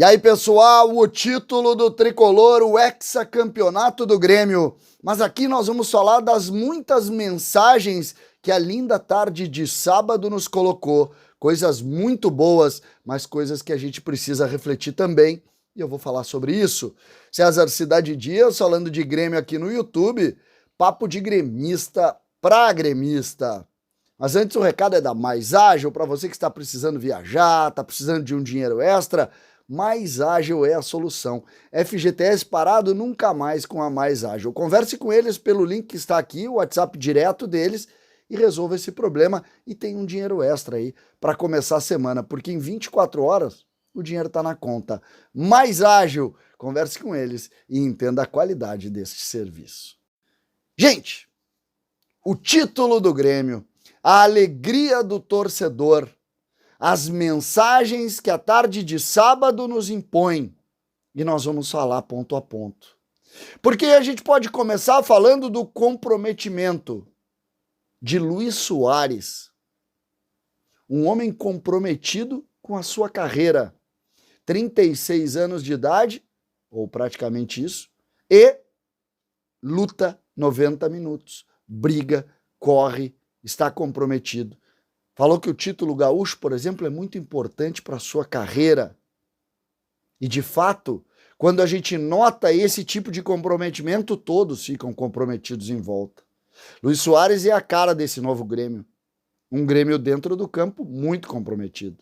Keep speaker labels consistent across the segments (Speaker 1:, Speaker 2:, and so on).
Speaker 1: E aí, pessoal, o título do Tricolor, o hexacampeonato do Grêmio. Mas aqui nós vamos falar das muitas mensagens que a linda tarde de sábado nos colocou. Coisas muito boas, mas coisas que a gente precisa refletir também. E eu vou falar sobre isso. César Cidade Dias, falando de Grêmio aqui no YouTube. Papo de gremista pra gremista. Mas antes o recado é da Mais Ágil, para você que está precisando viajar, está precisando de um dinheiro extra. Mais Ágil é a solução. FGTS parado nunca mais com a Mais Ágil. Converse com eles pelo link que está aqui, o WhatsApp direto deles, e resolva esse problema e tem um dinheiro extra aí para começar a semana, porque em 24 horas o dinheiro está na conta. Mais Ágil, converse com eles e entenda a qualidade deste serviço. Gente, o título do Grêmio, a alegria do torcedor, as mensagens que a tarde de sábado nos impõe. E nós vamos falar ponto a ponto. Porque a gente pode começar falando do comprometimento de Luis Soares. Um homem comprometido com a sua carreira. 36 anos de idade, ou praticamente isso, e luta 90 minutos. Briga, corre, está comprometido. Falou que o título gaúcho, por exemplo, é muito importante para a sua carreira. E, de fato, quando a gente nota esse tipo de comprometimento, todos ficam comprometidos em volta. Luis Soares é a cara desse novo Grêmio. Um Grêmio dentro do campo muito comprometido.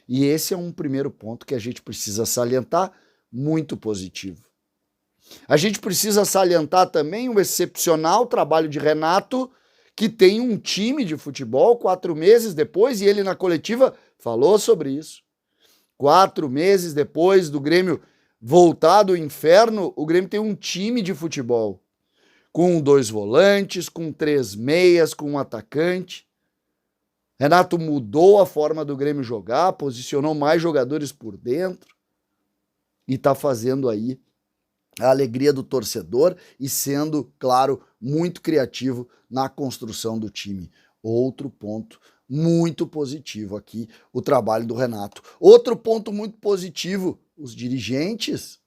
Speaker 1: E esse é um primeiro ponto que a gente precisa salientar, muito positivo. A gente precisa salientar também o excepcional trabalho de Renato, que tem um time de futebol 4 meses depois, e ele na coletiva falou sobre isso. 4 meses depois do Grêmio voltar do inferno, o Grêmio tem um time de futebol. Com 2 volantes, com 3 meias, com um atacante. Renato mudou a forma do Grêmio jogar, posicionou mais jogadores por dentro e está fazendo aí a alegria do torcedor e sendo, claro, muito criativo na construção do time. Outro ponto muito positivo aqui, o trabalho do Renato. Outro ponto muito positivo, os dirigentes.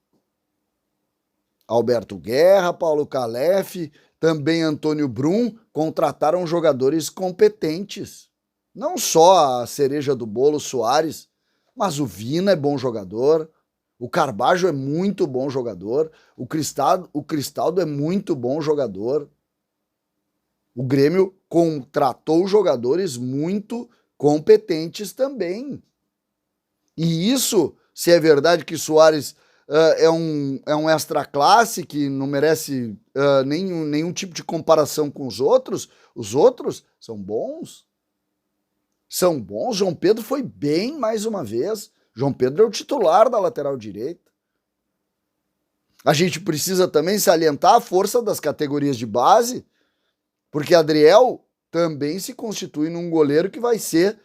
Speaker 1: Alberto Guerra, Paulo Calef, também Antônio Brum, contrataram jogadores competentes. Não só a cereja do bolo, Soares, mas o Vina é bom jogador, o Carbajo é muito bom jogador, o Cristaldo é muito bom jogador. O Grêmio contratou jogadores muito competentes também. E isso, se é verdade que Soares é um extra classe que não merece nenhum tipo de comparação com os outros são bons. São bons. João Pedro foi bem mais uma vez. João Pedro é o titular da lateral direita. A gente precisa também salientar a força das categorias de base, porque Adriel também se constitui num goleiro que vai ser,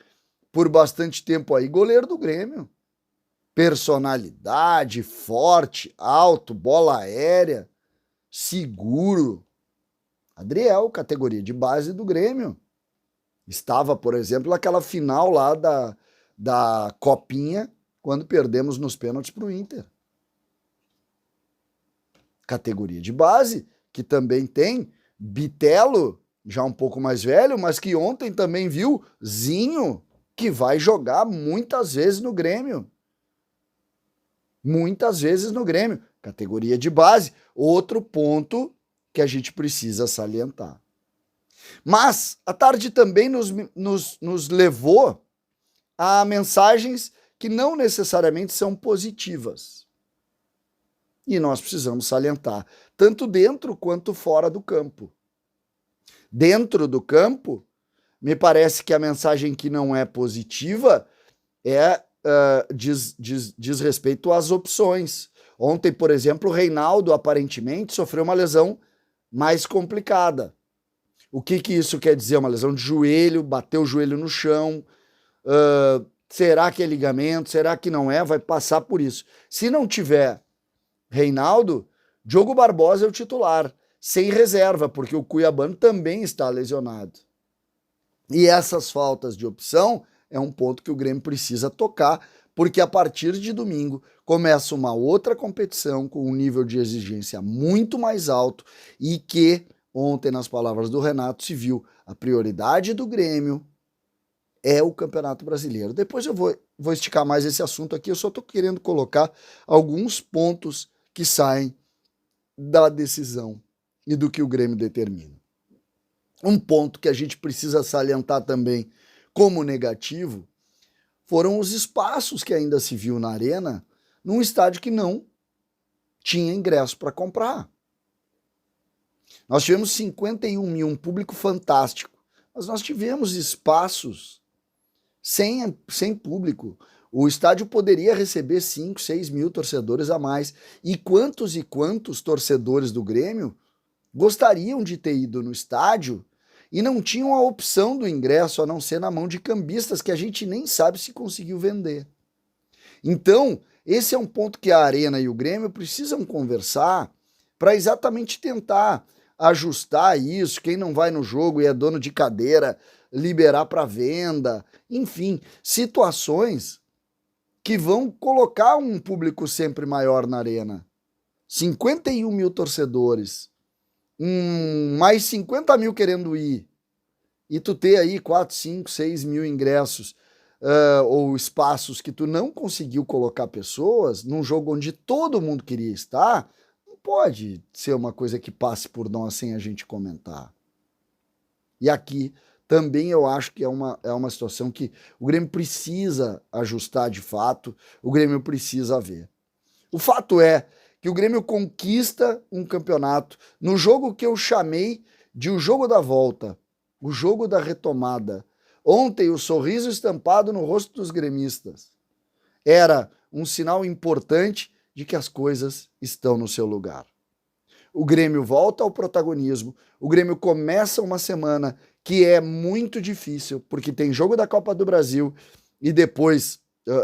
Speaker 1: por bastante tempo aí, goleiro do Grêmio. Personalidade, forte, alto, bola aérea, seguro. Adriel, categoria de base do Grêmio. Estava, por exemplo, naquela final lá da Copinha, quando perdemos nos pênaltis para o Inter. Categoria de base, que também tem Bitelo, já um pouco mais velho, mas que ontem também viu Zinho, que vai jogar muitas vezes no Grêmio. Muitas vezes no Grêmio. Categoria de base. Outro ponto que a gente precisa salientar. Mas a tarde também nos levou a mensagens que não necessariamente são positivas. E nós precisamos salientar, tanto dentro quanto fora do campo. Dentro do campo, me parece que a mensagem que não é positiva diz respeito às opções. Ontem, por exemplo, o Reinaldo aparentemente sofreu uma lesão mais complicada. O que isso quer dizer? Uma lesão de joelho, bateu o joelho no chão. Será que é ligamento? Será que não é? Vai passar por isso. Se não tiver Reinaldo, Diogo Barbosa é o titular, sem reserva, porque o Cuiabano também está lesionado. E essas faltas de opção é um ponto que o Grêmio precisa tocar porque a partir de domingo começa uma outra competição com um nível de exigência muito mais alto e que, ontem, nas palavras do Renato, se viu a prioridade do Grêmio é o Campeonato Brasileiro. Depois eu vou esticar mais esse assunto aqui, eu só estou querendo colocar alguns pontos que saem da decisão e do que o Grêmio determina. Um ponto que a gente precisa salientar também como negativo foram os espaços que ainda se viu na arena num estádio que não tinha ingresso para comprar. Nós tivemos 51 mil, um público fantástico, mas nós tivemos espaços sem público. O estádio poderia receber 5, 6 mil torcedores a mais. E quantos torcedores do Grêmio gostariam de ter ido no estádio e não tinham a opção do ingresso, a não ser na mão de cambistas, que a gente nem sabe se conseguiu vender. Então, esse é um ponto que a Arena e o Grêmio precisam conversar para exatamente tentar ajustar isso. Quem não vai no jogo e é dono de cadeira, liberar para venda, enfim, situações que vão colocar um público sempre maior na Arena. 51 mil torcedores, mais 50 mil querendo ir, e tu ter aí 4, 5, 6 mil ingressos ou espaços que tu não conseguiu colocar pessoas num jogo onde todo mundo queria estar, não pode ser uma coisa que passe por nós sem a gente comentar. E aqui também eu acho que é uma situação que o Grêmio precisa ajustar de fato, o Grêmio precisa ver. O fato é que o Grêmio conquista um campeonato no jogo que eu chamei de o jogo da volta, o jogo da retomada. Ontem, o sorriso estampado no rosto dos gremistas era um sinal importante de que as coisas estão no seu lugar. O Grêmio volta ao protagonismo, o Grêmio começa uma semana que é muito difícil, porque tem jogo da Copa do Brasil e depois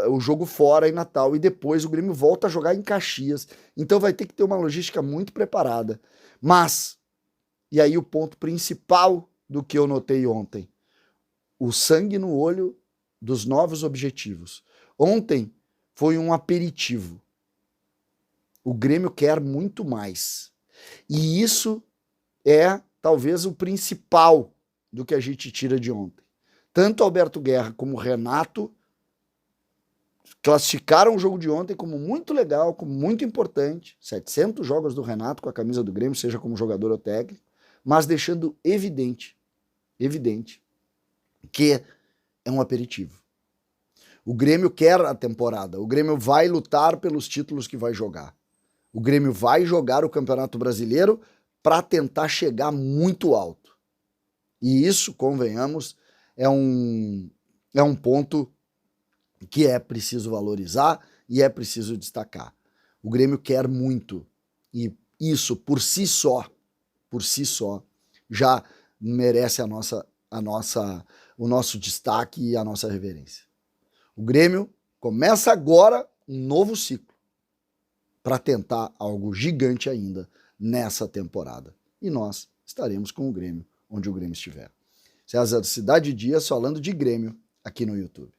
Speaker 1: o jogo fora em Natal, e depois o Grêmio volta a jogar em Caxias. Então vai ter que ter uma logística muito preparada. Mas, e aí o ponto principal do que eu notei ontem, o sangue no olho dos novos objetivos. Ontem foi um aperitivo. O Grêmio quer muito mais. E isso é talvez o principal do que a gente tira de ontem. Tanto Alberto Guerra como Renato classificaram o jogo de ontem como muito legal, como muito importante. 700 jogos do Renato com a camisa do Grêmio, seja como jogador ou técnico, mas deixando evidente que é um aperitivo. O Grêmio quer a temporada, o Grêmio vai lutar pelos títulos que vai jogar. O Grêmio vai jogar o Campeonato Brasileiro para tentar chegar muito alto. E isso, convenhamos, é um ponto que é preciso valorizar e é preciso destacar. O Grêmio quer muito, e isso por si só já merece o nosso destaque e a nossa reverência. O Grêmio começa agora um novo ciclo para tentar algo gigante ainda nessa temporada. E nós estaremos com o Grêmio onde o Grêmio estiver. César Cidade Dias falando de Grêmio aqui no YouTube.